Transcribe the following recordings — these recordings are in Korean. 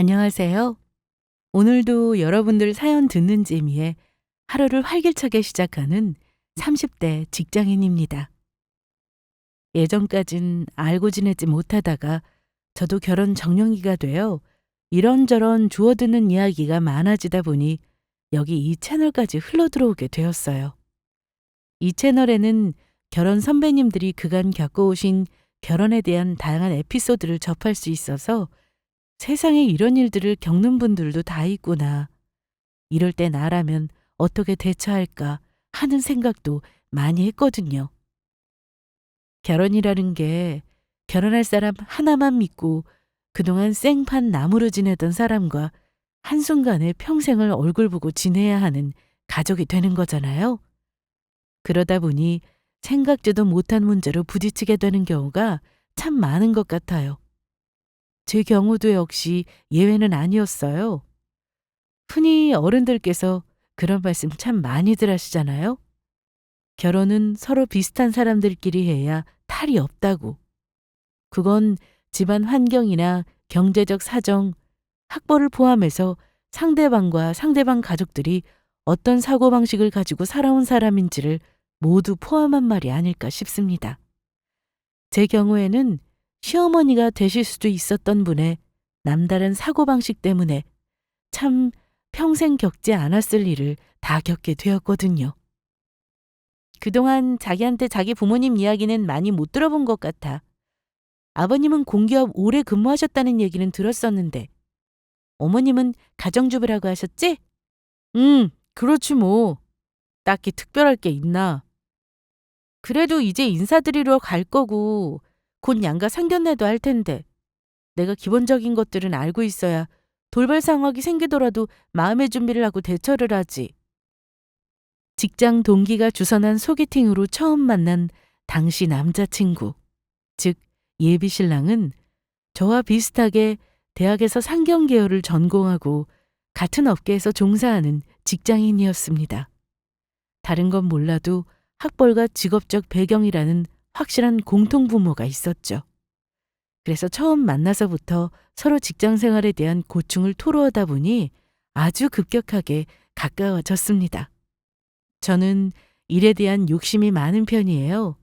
안녕하세요. 오늘도 여러분들 사연 듣는 재미에 하루를 활기차게 시작하는 30대 직장인입니다. 예전까진 알고 지내지 못하다가 저도 결혼 정년기가 되어 이런저런 주워드는 이야기가 많아지다 보니 여기 이 채널까지 흘러들어오게 되었어요. 이 채널에는 결혼 선배님들이 그간 겪어오신 결혼에 대한 다양한 에피소드를 접할 수 있어서 세상에 이런 일들을 겪는 분들도 다 있구나. 이럴 때 나라면 어떻게 대처할까 하는 생각도 많이 했거든요. 결혼이라는 게 결혼할 사람 하나만 믿고 그동안 생판 나무로 지내던 사람과 한순간에 평생을 얼굴 보고 지내야 하는 가족이 되는 거잖아요. 그러다 보니 생각지도 못한 문제로 부딪히게 되는 경우가 참 많은 것 같아요. 제 경우도 역시 예외는 아니었어요. 흔히 어른들께서 그런 말씀 참 많이들 하시잖아요. 결혼은 서로 비슷한 사람들끼리 해야 탈이 없다고. 그건 집안 환경이나 경제적 사정, 학벌을 포함해서 상대방과 상대방 가족들이 어떤 사고방식을 가지고 살아온 사람인지를 모두 포함한 말이 아닐까 싶습니다. 제 경우에는 시어머니가 되실 수도 있었던 분의 남다른 사고방식 때문에 참 평생 겪지 않았을 일을 다 겪게 되었거든요. 그동안 자기한테 자기 부모님 이야기는 많이 못 들어본 것 같아. 아버님은 공기업 오래 근무하셨다는 얘기는 들었었는데, 어머님은 가정주부라고 하셨지? 그렇지 뭐. 딱히 특별할 게 있나. 그래도 이제 인사드리러 갈 거고, 곧 양가 상견례도 할 텐데, 내가 기본적인 것들은 알고 있어야 돌발 상황이 생기더라도 마음의 준비를 하고 대처를 하지. 직장 동기가 주선한 소개팅으로 처음 만난 당시 남자친구, 즉 예비 신랑은 저와 비슷하게 대학에서 상경 계열을 전공하고 같은 업계에서 종사하는 직장인이었습니다. 다른 건 몰라도 학벌과 직업적 배경이라는 확실한 공통부모가 있었죠. 그래서 처음 만나서부터 서로 직장 생활에 대한 고충을 토로하다 보니 아주 급격하게 가까워졌습니다. 저는 일에 대한 욕심이 많은 편이에요.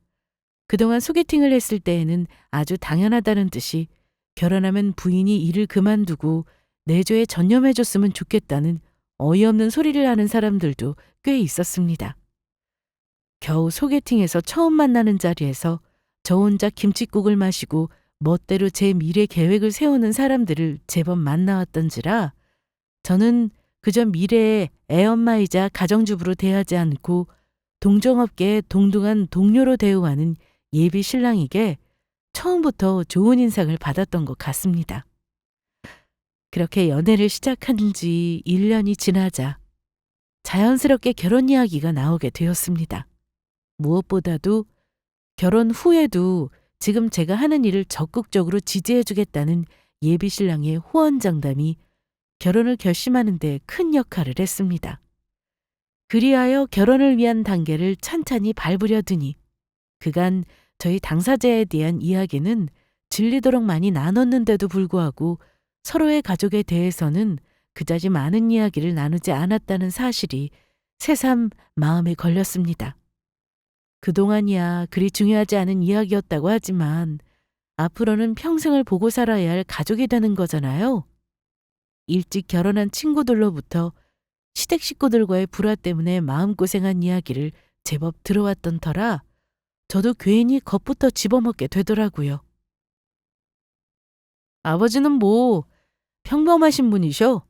그동안 소개팅을 했을 때에는 아주 당연하다는 듯이 결혼하면 부인이 일을 그만두고 내조에 전념해줬으면 좋겠다는 어이없는 소리를 하는 사람들도 꽤 있었습니다. 겨우 소개팅에서 처음 만나는 자리에서 저 혼자 김칫국을 마시고 멋대로 제 미래 계획을 세우는 사람들을 제법 만나왔던지라 저는 그저 미래의 애엄마이자 가정주부로 대하지 않고 동종업계의 동등한 동료로 대우하는 예비 신랑에게 처음부터 좋은 인상을 받았던 것 같습니다. 그렇게 연애를 시작한 지 1년이 지나자 자연스럽게 결혼 이야기가 나오게 되었습니다. 무엇보다도 결혼 후에도 지금 제가 하는 일을 적극적으로 지지해주겠다는 예비 신랑의 호언장담이 결혼을 결심하는 데 큰 역할을 했습니다. 그리하여 결혼을 위한 단계를 찬찬히 밟으려 드니 그간 저희 당사자에 대한 이야기는 질리도록 많이 나눴는데도 불구하고 서로의 가족에 대해서는 그다지 많은 이야기를 나누지 않았다는 사실이 새삼 마음에 걸렸습니다. 그동안이야 그리 중요하지 않은 이야기였다고 하지만 앞으로는 평생을 보고 살아야 할 가족이 되는 거잖아요. 일찍 결혼한 친구들로부터 시댁 식구들과의 불화 때문에 마음고생한 이야기를 제법 들어왔던 터라 저도 괜히 겁부터 집어먹게 되더라고요. 아버지는 뭐 평범하신 분이셔.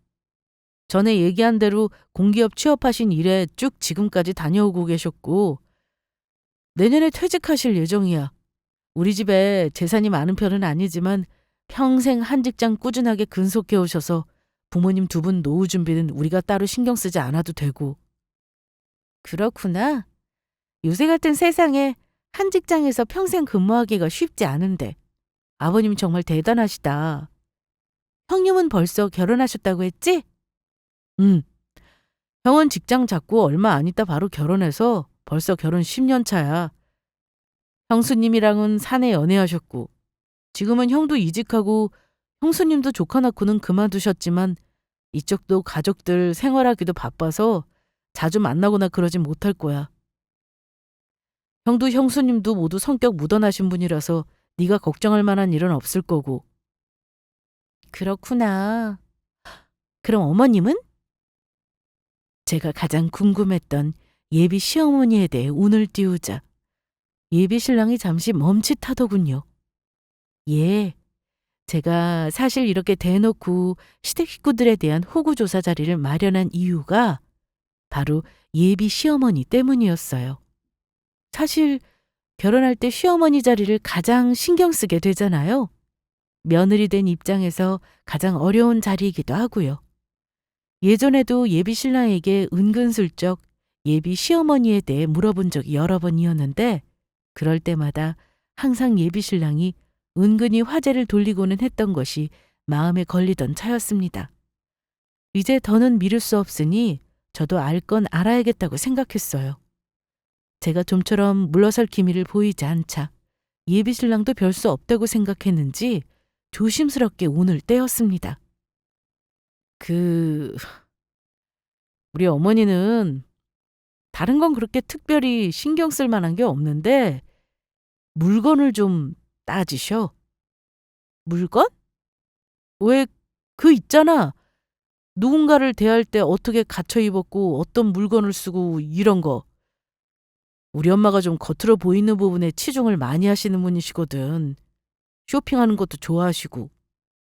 전에 얘기한 대로 공기업 취업하신 일에 쭉 지금까지 다녀오고 계셨고 내년에 퇴직하실 예정이야. 우리 집에 재산이 많은 편은 아니지만 평생 한 직장 꾸준하게 근속해 오셔서 부모님 두 분 노후 준비는 우리가 따로 신경 쓰지 않아도 되고. 그렇구나. 요새 같은 세상에 한 직장에서 평생 근무하기가 쉽지 않은데 아버님 정말 대단하시다. 형님은 벌써 결혼하셨다고 했지? 응. 형은 직장 잡고 얼마 안 있다 바로 결혼해서 벌써 결혼 10년 차야. 형수님이랑은 사내 연애하셨고 지금은 형도 이직하고 형수님도 조카 낳고는 그만두셨지만 이쪽도 가족들 생활하기도 바빠서 자주 만나거나 그러진 못할 거야. 형도 형수님도 모두 성격 무던하신 분이라서 네가 걱정할 만한 일은 없을 거고. 그렇구나. 그럼 어머님은? 제가 가장 궁금했던 예비 시어머니에 대해 운을 띄우자 예비 신랑이 잠시 멈칫하더군요. 예, 제가 사실 이렇게 대놓고 시댁 식구들에 대한 호구조사 자리를 마련한 이유가 바로 예비 시어머니 때문이었어요. 사실 결혼할 때 시어머니 자리를 가장 신경 쓰게 되잖아요. 며느리 된 입장에서 가장 어려운 자리이기도 하고요. 예전에도 예비 신랑에게 은근슬쩍 예비 시어머니에 대해 물어본 적이 여러 번이었는데 그럴 때마다 항상 예비 신랑이 은근히 화제를 돌리고는 했던 것이 마음에 걸리던 차였습니다. 이제 더는 미룰 수 없으니 저도 알 건 알아야겠다고 생각했어요. 제가 좀처럼 물러설 기미를 보이지 않자 예비 신랑도 별 수 없다고 생각했는지 조심스럽게 운을 떼었습니다. 우리 어머니는 다른 건 그렇게 특별히 신경 쓸 만한 게 없는데 물건을 좀 따지셔. 물건? 왜 있잖아. 누군가를 대할 때 어떻게 갖춰 입었고 어떤 물건을 쓰고 이런 거. 우리 엄마가 좀 겉으로 보이는 부분에 치중을 많이 하시는 분이시거든. 쇼핑하는 것도 좋아하시고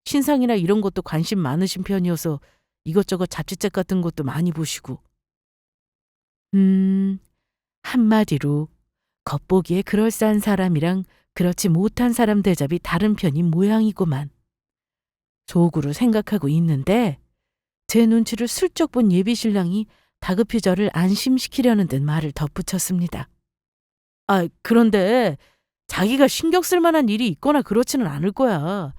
신상이나 이런 것도 관심 많으신 편이어서 이것저것 잡지책 같은 것도 많이 보시고. 한마디로 겉보기에 그럴싸한 사람이랑 그렇지 못한 사람 대접이 다른 편인 모양이구만. 속으로 생각하고 있는데 제 눈치를 슬쩍 본 예비 신랑이 다급히 저를 안심시키려는 듯 말을 덧붙였습니다. 그런데 자기가 신경 쓸 만한 일이 있거나 그렇지는 않을 거야.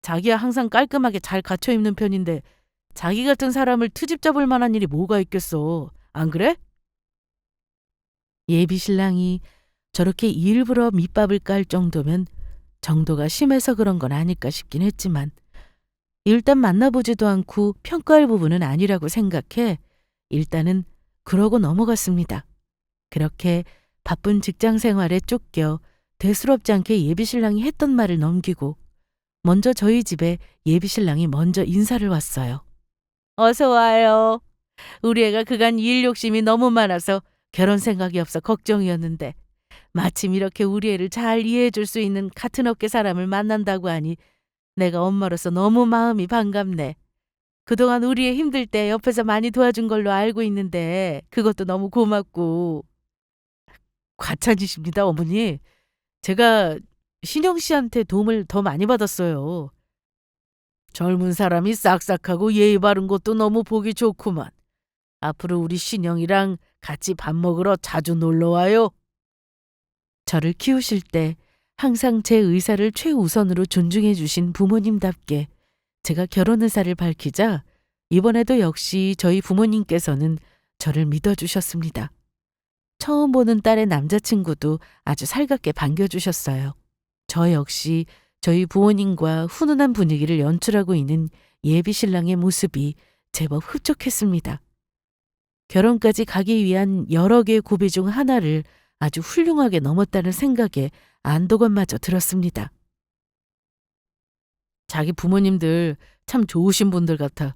자기야 항상 깔끔하게 잘 갖춰 입는 편인데 자기 같은 사람을 트집 잡을 만한 일이 뭐가 있겠어. 안 그래? 예비 신랑이 저렇게 일부러 밑밥을 깔 정도면 정도가 심해서 그런 건 아닐까 싶긴 했지만 일단 만나보지도 않고 평가할 부분은 아니라고 생각해 일단은 그러고 넘어갔습니다. 그렇게 바쁜 직장 생활에 쫓겨 대수롭지 않게 예비 신랑이 했던 말을 넘기고 먼저 저희 집에 예비 신랑이 먼저 인사를 왔어요. 어서 와요. 우리 애가 그간 일 욕심이 너무 많아서 결혼 생각이 없어 걱정이었는데 마침 이렇게 우리 애를 잘 이해해 줄 수 있는 같은 업계 사람을 만난다고 하니 내가 엄마로서 너무 마음이 반갑네. 그동안 우리 애 힘들 때 옆에서 많이 도와준 걸로 알고 있는데 그것도 너무 고맙고. 과찬이십니다, 어머니. 제가 신영 씨한테 도움을 더 많이 받았어요. 젊은 사람이 싹싹하고 예의 바른 것도 너무 보기 좋구만. 앞으로 우리 신영이랑 같이 밥 먹으러 자주 놀러 와요. 저를 키우실 때 항상 제 의사를 최우선으로 존중해 주신 부모님답게 제가 결혼 의사를 밝히자 이번에도 역시 저희 부모님께서는 저를 믿어주셨습니다. 처음 보는 딸의 남자친구도 아주 살갑게 반겨주셨어요. 저 역시 저희 부모님과 훈훈한 분위기를 연출하고 있는 예비 신랑의 모습이 제법 흡족했습니다. 결혼까지 가기 위한 여러 개의 고비 중 하나를 아주 훌륭하게 넘었다는 생각에 안도감마저 들었습니다. 자기 부모님들 참 좋으신 분들 같아.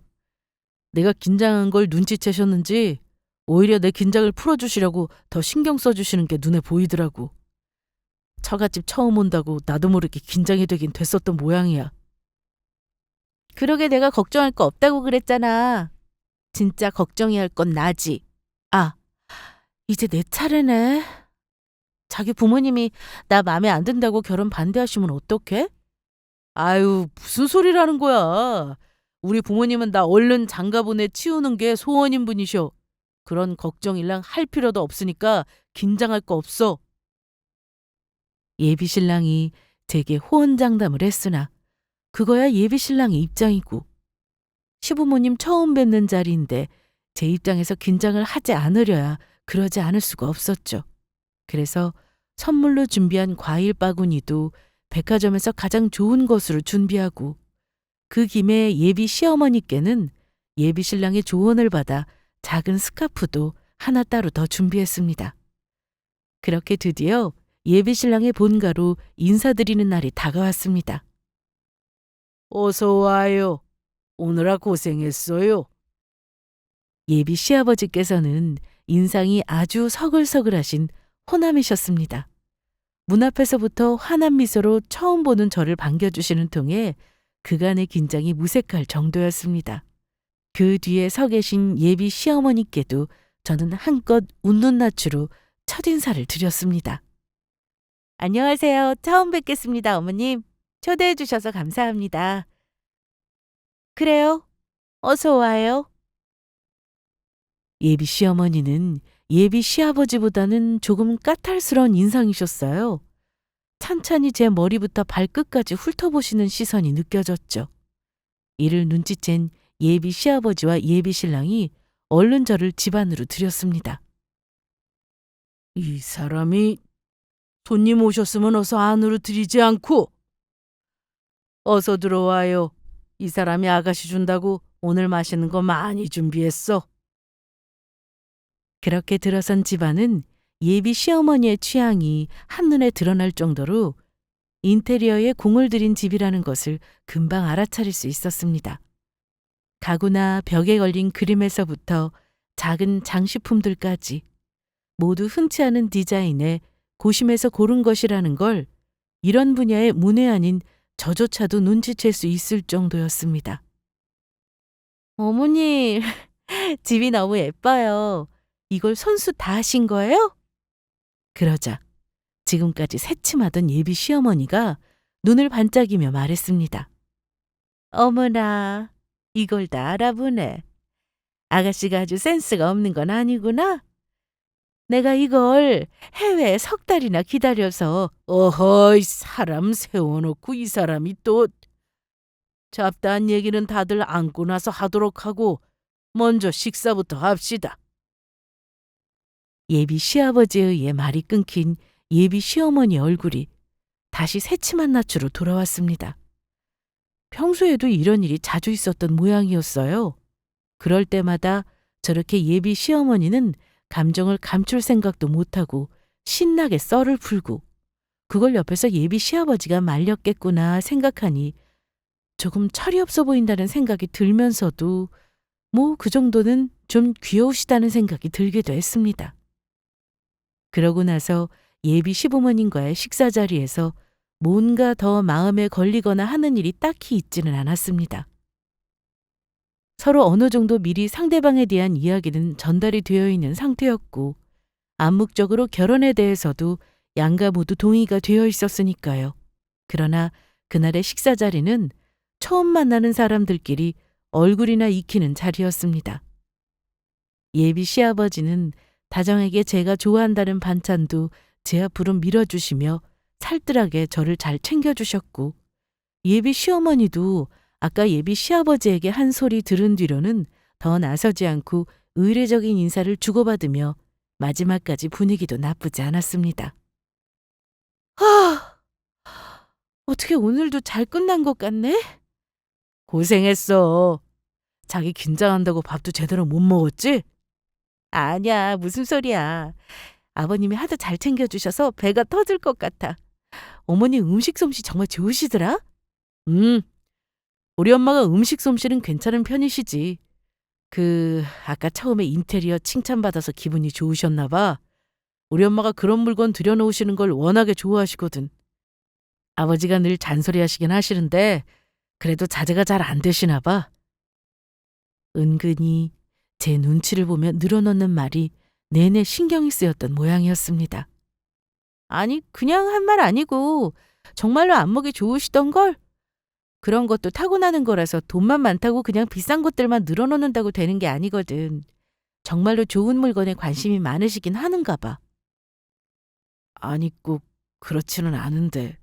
내가 긴장한 걸 눈치채셨는지 오히려 내 긴장을 풀어주시려고 더 신경 써주시는 게 눈에 보이더라고. 처갓집 처음 온다고 나도 모르게 긴장이 되긴 됐었던 모양이야. 그러게 내가 걱정할 거 없다고 그랬잖아. 진짜 걱정해야 할 건 나지. 이제 내 차례네. 자기 부모님이 나 맘에 안 든다고 결혼 반대하시면 어떡해? 아유, 무슨 소리라는 거야. 우리 부모님은 나 얼른 장가보내 치우는 게 소원인 분이셔. 그런 걱정일랑 할 필요도 없으니까 긴장할 거 없어. 예비 신랑이 제게 호언장담을 했으나 그거야 예비 신랑의 입장이고 시부모님 처음 뵙는 자리인데 제 입장에서 긴장을 하지 않으려야 그러지 않을 수가 없었죠. 그래서 선물로 준비한 과일 바구니도 백화점에서 가장 좋은 것으로 준비하고 그 김에 예비 시어머니께는 예비 신랑의 조언을 받아 작은 스카프도 하나 따로 더 준비했습니다. 그렇게 드디어 예비 신랑의 본가로 인사드리는 날이 다가왔습니다. 어서 와요. 오느라 고생했어요. 예비 시아버지께서는 인상이 아주 서글서글하신 호남이셨습니다. 문 앞에서부터 환한 미소로 처음 보는 저를 반겨주시는 통에 그간의 긴장이 무색할 정도였습니다. 그 뒤에 서 계신 예비 시어머니께도 저는 한껏 웃는 낯으로 첫인사를 드렸습니다. 안녕하세요. 처음 뵙겠습니다, 어머님. 초대해 주셔서 감사합니다. 그래요? 어서 와요. 예비 시어머니는 예비 시아버지보다는 조금 까탈스러운 인상이셨어요. 찬찬히 제 머리부터 발끝까지 훑어보시는 시선이 느껴졌죠. 이를 눈치챈 예비 시아버지와 예비 신랑이 얼른 저를 집 안으로 들였습니다. 이 사람이 손님 오셨으면 어서 안으로 들이지 않고. 어서 들어와요. 이 사람이 아가씨 준다고 오늘 마시는 거 많이 준비했어. 그렇게 들어선 집안은 예비 시어머니의 취향이 한눈에 드러날 정도로 인테리어에 공을 들인 집이라는 것을 금방 알아차릴 수 있었습니다. 가구나 벽에 걸린 그림에서부터 작은 장식품들까지 모두 흔치 않은 디자인에 고심해서 고른 것이라는 걸 이런 분야의 문외한인 저조차도 눈치챌 수 있을 정도였습니다. 어머님, 집이 너무 예뻐요. 이걸 손수 다 하신 거예요? 그러자 지금까지 새침하던 예비 시어머니가 눈을 반짝이며 말했습니다. 어머나, 이걸 다 알아보네. 아가씨가 아주 센스가 없는 건 아니구나. 내가 이걸 해외에 석 달이나 기다려서 어허이 사람 세워놓고 이 사람이 또 잡다한 얘기는 다들 앉고 나서 하도록 하고 먼저 식사부터 합시다. 예비 시아버지에 의해 말이 끊긴 예비 시어머니 얼굴이 다시 새침한 낯으로 돌아왔습니다. 평소에도 이런 일이 자주 있었던 모양이었어요. 그럴 때마다 저렇게 예비 시어머니는 감정을 감출 생각도 못하고 신나게 썰을 풀고 그걸 옆에서 예비 시아버지가 말렸겠구나 생각하니 조금 철이 없어 보인다는 생각이 들면서도 뭐 그 정도는 좀 귀여우시다는 생각이 들기도 했습니다. 그러고 나서 예비 시부모님과의 식사 자리에서 뭔가 더 마음에 걸리거나 하는 일이 딱히 있지는 않았습니다. 서로 어느 정도 미리 상대방에 대한 이야기는 전달이 되어 있는 상태였고 암묵적으로 결혼에 대해서도 양가 모두 동의가 되어 있었으니까요. 그러나 그날의 식사 자리는 처음 만나는 사람들끼리 얼굴이나 익히는 자리였습니다. 예비 시아버지는 다정하게 제가 좋아한다는 반찬도 제 앞으로 밀어주시며 살뜰하게 저를 잘 챙겨주셨고 예비 시어머니도 아까 예비 시아버지에게 한 소리 들은 뒤로는 더 나서지 않고 의례적인 인사를 주고받으며 마지막까지 분위기도 나쁘지 않았습니다. 어떻게 오늘도 잘 끝난 것 같네? 고생했어. 자기 긴장한다고 밥도 제대로 못 먹었지? 아니야, 무슨 소리야. 아버님이 하도 잘 챙겨주셔서 배가 터질 것 같아. 어머니 음식 솜씨 정말 좋으시더라? 우리 엄마가 음식 솜씨는 괜찮은 편이시지. 아까 처음에 인테리어 칭찬받아서 기분이 좋으셨나 봐. 우리 엄마가 그런 물건 들여놓으시는 걸 워낙에 좋아하시거든. 아버지가 늘 잔소리 하시긴 하시는데 그래도 자제가 잘 안 되시나 봐. 은근히 제 눈치를 보며 늘어놓는 말이 내내 신경이 쓰였던 모양이었습니다. 아니, 그냥 한 말 아니고 정말로 안목이 좋으시던걸? 그런 것도 타고나는 거라서 돈만 많다고 그냥 비싼 것들만 늘어놓는다고 되는 게 아니거든. 정말로 좋은 물건에 관심이 많으시긴 하는가 봐. 아니, 꼭 그렇지는 않은데.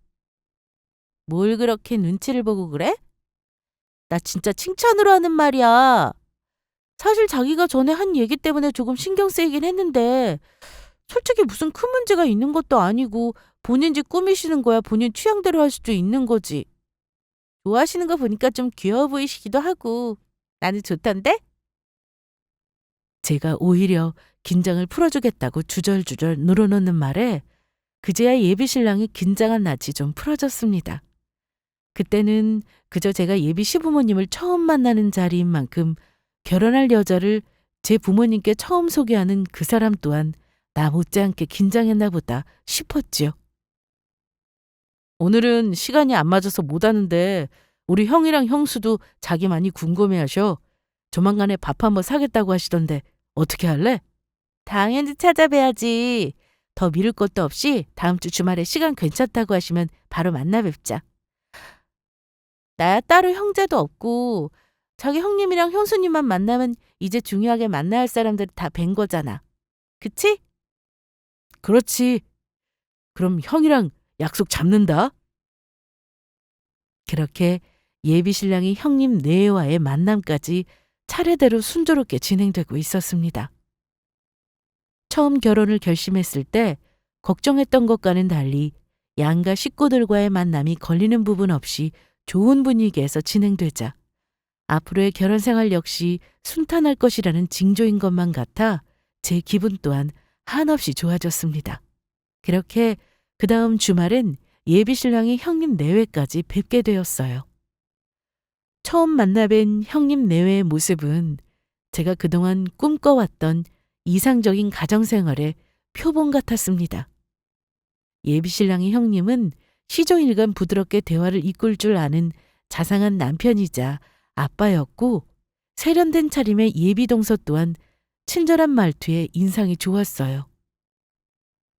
뭘 그렇게 눈치를 보고 그래? 나 진짜 칭찬으로 하는 말이야. 사실 자기가 전에 한 얘기 때문에 조금 신경 쓰이긴 했는데 솔직히 무슨 큰 문제가 있는 것도 아니고 본인 집 꾸미시는 거야 본인 취향대로 할 수도 있는 거지. 좋아하시는 거 보니까 좀 귀여워 보이시기도 하고 나는 좋던데? 제가 오히려 긴장을 풀어주겠다고 주절주절 늘어놓는 말에 그제야 예비 신랑이 긴장한 낯이 좀 풀어졌습니다. 그때는 그저 제가 예비 시부모님을 처음 만나는 자리인 만큼 결혼할 여자를 제 부모님께 처음 소개하는 그 사람 또한 나 못지않게 긴장했나 보다 싶었지요. 오늘은 시간이 안 맞아서 못 하는데 우리 형이랑 형수도 자기 많이 궁금해하셔. 조만간에 밥 한번 사겠다고 하시던데 어떻게 할래? 당연히 찾아뵈야지. 더 미룰 것도 없이 다음 주 주말에 시간 괜찮다고 하시면 바로 만나 뵙자. 나야 따로 형제도 없고 자기 형님이랑 형수님만 만나면 이제 중요하게 만나야 할 사람들 다 뵌 거잖아. 그치? 그렇지. 그럼 형이랑 약속 잡는다. 그렇게 예비 신랑이 형님 내외와의 만남까지 차례대로 순조롭게 진행되고 있었습니다. 처음 결혼을 결심했을 때 걱정했던 것과는 달리 양가 식구들과의 만남이 걸리는 부분 없이 좋은 분위기에서 진행되자 앞으로의 결혼 생활 역시 순탄할 것이라는 징조인 것만 같아 제 기분 또한 한없이 좋아졌습니다. 그렇게 그 다음 주말엔 예비 신랑이 형님 내외까지 뵙게 되었어요. 처음 만나뵌 형님 내외의 모습은 제가 그동안 꿈꿔왔던 이상적인 가정생활의 표본 같았습니다. 예비 신랑의 형님은 시종일관 부드럽게 대화를 이끌 줄 아는 자상한 남편이자 아빠였고 세련된 차림의 예비 동서 또한 친절한 말투에 인상이 좋았어요.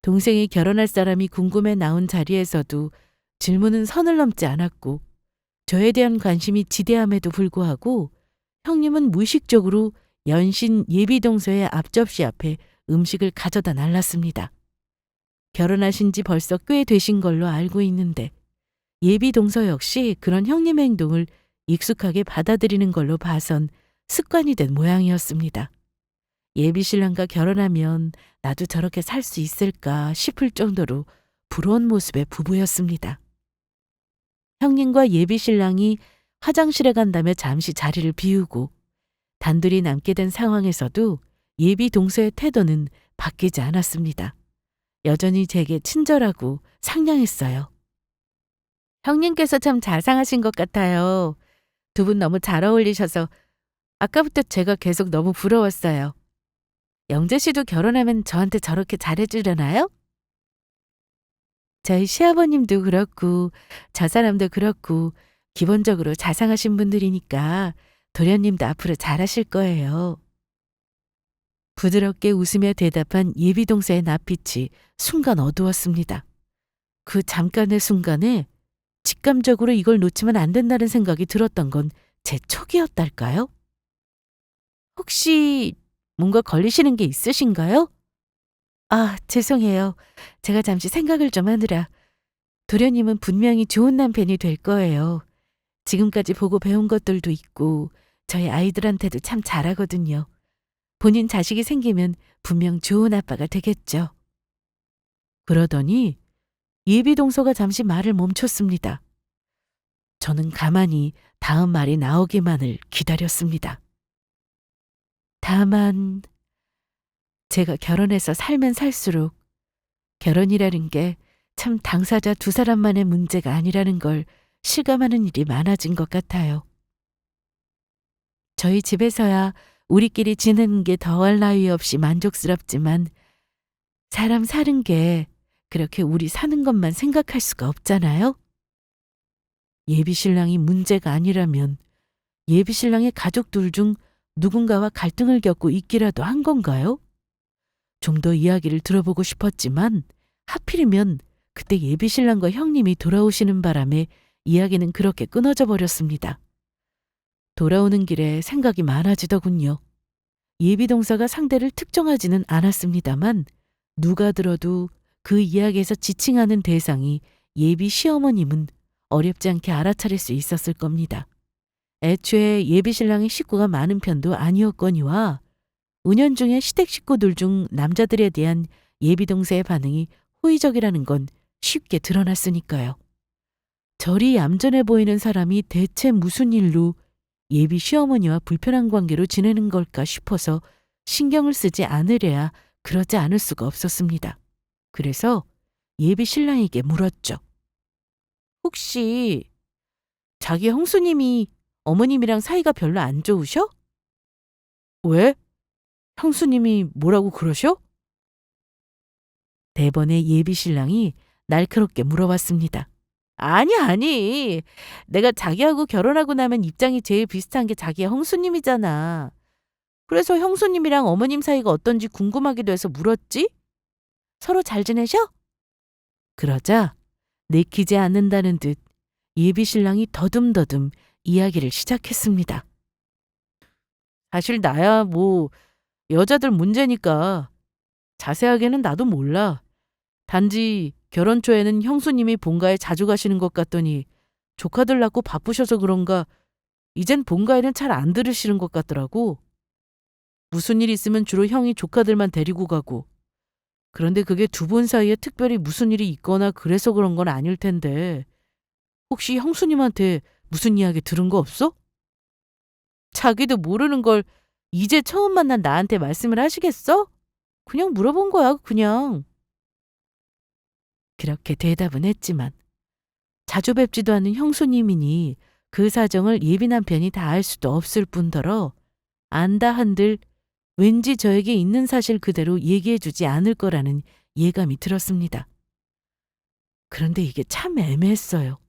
동생이 결혼할 사람이 궁금해 나온 자리에서도 질문은 선을 넘지 않았고 저에 대한 관심이 지대함에도 불구하고 형님은 무의식적으로 연신 예비 동서의 앞접시 앞에 음식을 가져다 날랐습니다. 결혼하신 지 벌써 꽤 되신 걸로 알고 있는데 예비 동서 역시 그런 형님의 행동을 익숙하게 받아들이는 걸로 봐선 습관이 된 모양이었습니다. 예비 신랑과 결혼하면 나도 저렇게 살 수 있을까 싶을 정도로 부러운 모습의 부부였습니다. 형님과 예비 신랑이 화장실에 간다며 잠시 자리를 비우고 단둘이 남게 된 상황에서도 예비 동서의 태도는 바뀌지 않았습니다. 여전히 제게 친절하고 상냥했어요. 형님께서 참 자상하신 것 같아요. 두 분 너무 잘 어울리셔서 아까부터 제가 계속 너무 부러웠어요. 영재 씨도 결혼하면 저한테 저렇게 잘해주려나요? 저희 시아버님도 그렇고 저 사람도 그렇고 기본적으로 자상하신 분들이니까 도련님도 앞으로 잘하실 거예요. 부드럽게 웃으며 대답한 예비 동서의 낯빛이 순간 어두웠습니다. 그 잠깐의 순간에 직감적으로 이걸 놓치면 안 된다는 생각이 들었던 건 제 촉이었달까요? 혹시 뭔가 걸리시는 게 있으신가요? 아, 죄송해요. 제가 잠시 생각을 좀 하느라. 도련님은 분명히 좋은 남편이 될 거예요. 지금까지 보고 배운 것들도 있고 저희 아이들한테도 참 잘하거든요. 본인 자식이 생기면 분명 좋은 아빠가 되겠죠. 그러더니 예비 동서가 잠시 말을 멈췄습니다. 저는 가만히 다음 말이 나오기만을 기다렸습니다. 다만 제가 결혼해서 살면 살수록 결혼이라는 게 참 당사자 두 사람만의 문제가 아니라는 걸 실감하는 일이 많아진 것 같아요. 저희 집에서야 우리끼리 지내는 게 더할 나위 없이 만족스럽지만 사람 사는 게 그렇게 우리 사는 것만 생각할 수가 없잖아요. 예비 신랑이 문제가 아니라면 예비 신랑의 가족들 중 누군가와 갈등을 겪고 있기라도 한 건가요? 좀 더 이야기를 들어보고 싶었지만 하필이면 그때 예비 신랑과 형님이 돌아오시는 바람에 이야기는 그렇게 끊어져 버렸습니다. 돌아오는 길에 생각이 많아지더군요. 예비 동서가 상대를 특정하지는 않았습니다만 누가 들어도 그 이야기에서 지칭하는 대상이 예비 시어머님은 어렵지 않게 알아차릴 수 있었을 겁니다. 애초에 예비 신랑의 식구가 많은 편도 아니었거니와 은연중에 시댁 식구들 중 남자들에 대한 예비 동서의 반응이 호의적이라는 건 쉽게 드러났으니까요. 저리 얌전해 보이는 사람이 대체 무슨 일로 예비 시어머니와 불편한 관계로 지내는 걸까 싶어서 신경을 쓰지 않으려야 그러지 않을 수가 없었습니다. 그래서 예비 신랑에게 물었죠. 혹시 자기 형수님이 어머님이랑 사이가 별로 안 좋으셔? 왜? 형수님이 뭐라고 그러셔? 대번에 예비 신랑이 날카롭게 물어봤습니다. 아니, 아니. 내가 자기하고 결혼하고 나면 입장이 제일 비슷한 게 자기의 형수님이잖아. 그래서 형수님이랑 어머님 사이가 어떤지 궁금하기도 해서 물었지? 서로 잘 지내셔? 그러자 내키지 않는다는 듯 예비 신랑이 더듬더듬 이야기를 시작했습니다. 사실 나야 뭐 여자들 문제니까 자세하게는 나도 몰라. 단지 결혼 초에는 형수님이 본가에 자주 가시는 것 같더니 조카들 낳고 바쁘셔서 그런가 이젠 본가에는 잘 안 들으시는 것 같더라고. 무슨 일 있으면 주로 형이 조카들만 데리고 가고. 그런데 그게 두 분 사이에 특별히 무슨 일이 있거나 그래서 그런 건 아닐 텐데 혹시 형수님한테 무슨 이야기 들은 거 없어? 자기도 모르는 걸 이제 처음 만난 나한테 말씀을 하시겠어? 그냥 물어본 거야, 그냥. 그렇게 대답은 했지만 자주 뵙지도 않은 형수님이니 그 사정을 예비 남편이 다 알 수도 없을 뿐더러 안다 한들 왠지 저에게 있는 사실 그대로 얘기해 주지 않을 거라는 예감이 들었습니다. 그런데 이게 참 애매했어요.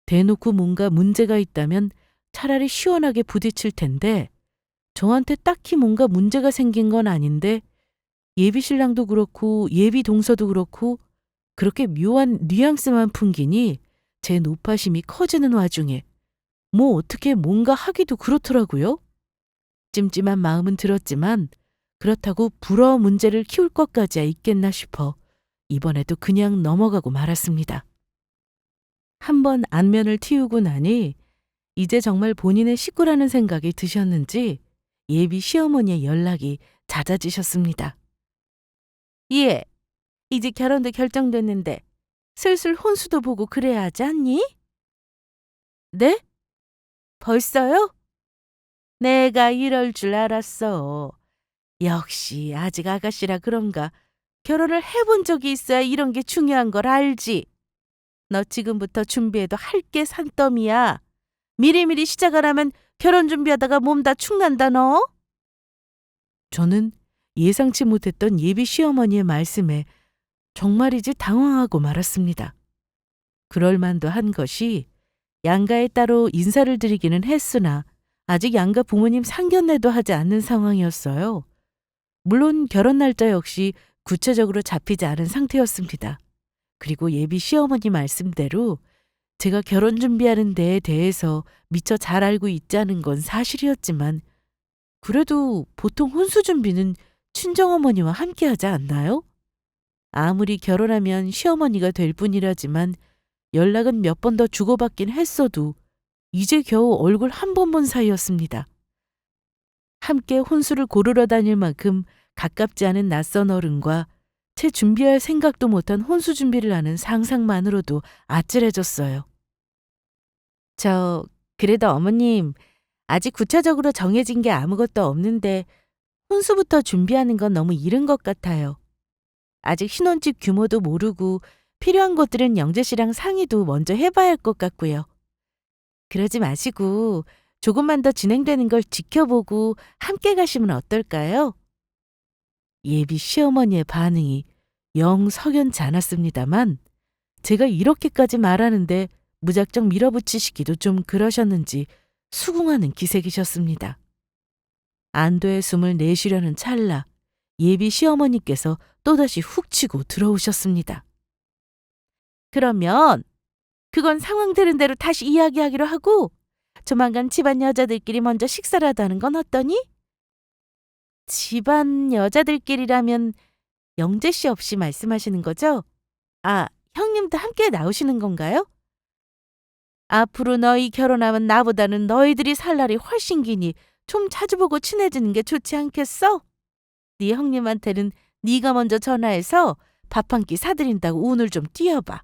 대놓고 뭔가 문제가 있다면 차라리 시원하게 부딪힐 텐데 저한테 딱히 뭔가 문제가 생긴 건 아닌데 예비 신랑도 그렇고 예비 동서도 그렇고 그렇게 묘한 뉘앙스만 풍기니 제 노파심이 커지는 와중에 뭐 어떻게 뭔가 하기도 그렇더라고요. 찜찜한 마음은 들었지만 그렇다고 불어 문제를 키울 것까지야 있겠나 싶어 이번에도 그냥 넘어가고 말았습니다. 한번 안면을 틔우고 나니 이제 정말 본인의 식구라는 생각이 드셨는지 예비 시어머니의 연락이 잦아지셨습니다. 예, 이제 결혼도 결정됐는데 슬슬 혼수도 보고 그래야 하지 않니? 네? 벌써요? 내가 이럴 줄 알았어. 역시 아직 아가씨라 그런가 결혼을 해본 적이 있어야 이런 게 중요한 걸 알지. 너 지금부터 준비해도 할 게 산더미야. 미리미리 시작 안 하면 결혼 준비하다가 몸 다 축난다 너. 저는 예상치 못했던 예비 시어머니의 말씀에 정말이지 당황하고 말았습니다. 그럴 만도 한 것이 양가에 따로 인사를 드리기는 했으나 아직 양가 부모님 상견례도 하지 않는 상황이었어요. 물론 결혼 날짜 역시 구체적으로 잡히지 않은 상태였습니다. 그리고 예비 시어머니 말씀대로 제가 결혼 준비하는 데에 대해서 미처 잘 알고 있지 않은 건 사실이었지만 그래도 보통 혼수 준비는 친정어머니와 함께 하지 않나요? 아무리 결혼하면 시어머니가 될 뿐이라지만 연락은 몇 번 더 주고받긴 했어도 이제 겨우 얼굴 한 번 본 사이였습니다. 함께 혼수를 고르러 다닐 만큼 가깝지 않은 낯선 어른과 채 준비할 생각도 못한 혼수 준비를 하는 상상만으로도 아찔해졌어요. 그래도 어머님, 아직 구체적으로 정해진 게 아무것도 없는데 혼수부터 준비하는 건 너무 이른 것 같아요. 아직 신혼집 규모도 모르고 필요한 것들은 영재 씨랑 상의도 먼저 해봐야 할 것 같고요. 그러지 마시고 조금만 더 진행되는 걸 지켜보고 함께 가시면 어떨까요? 예비 시어머니의 반응이 영 석연치 않았습니다만 제가 이렇게까지 말하는데 무작정 밀어붙이시기도 좀 그러셨는지 수긍하는 기색이셨습니다. 안도의 숨을 내쉬려는 찰나 예비 시어머니께서 또다시 훅 치고 들어오셨습니다. 그러면 그건 상황 되는 대로 다시 이야기하기로 하고 조만간 집안 여자들끼리 먼저 식사를 하자는 건 어떠니? 집안 여자들끼리라면 영재 씨 없이 말씀하시는 거죠? 아, 형님도 함께 나오시는 건가요? 앞으로 너희 결혼하면 나보다는 너희들이 살 날이 훨씬 기니 좀 자주 보고 친해지는 게 좋지 않겠어? 네 형님한테는 네가 먼저 전화해서 밥 한 끼 사드린다고 운을 좀 띄워봐.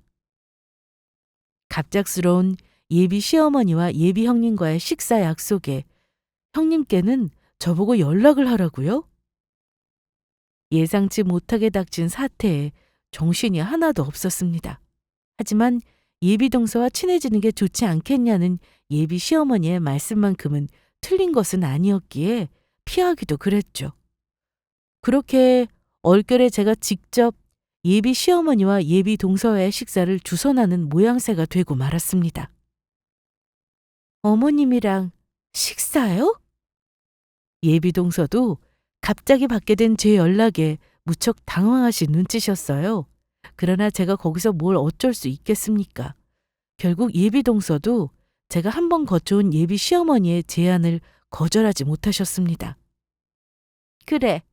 갑작스러운 예비 시어머니와 예비 형님과의 식사 약속에 형님께는 저보고 연락을 하라고요? 예상치 못하게 닥친 사태에 정신이 하나도 없었습니다. 하지만 예비 동서와 친해지는 게 좋지 않겠냐는 예비 시어머니의 말씀만큼은 틀린 것은 아니었기에 피하기도 그랬죠. 그렇게 얼결에 제가 직접 예비 시어머니와 예비 동서의 식사를 주선하는 모양새가 되고 말았습니다. 어머님이랑 식사요? 예비 동서도 갑자기 받게 된 제 연락에 무척 당황하신 눈치셨어요. 그러나 제가 거기서 뭘 어쩔 수 있겠습니까? 결국 예비 동서도 제가 한번 거쳐온 예비 시어머니의 제안을 거절하지 못하셨습니다. 그래,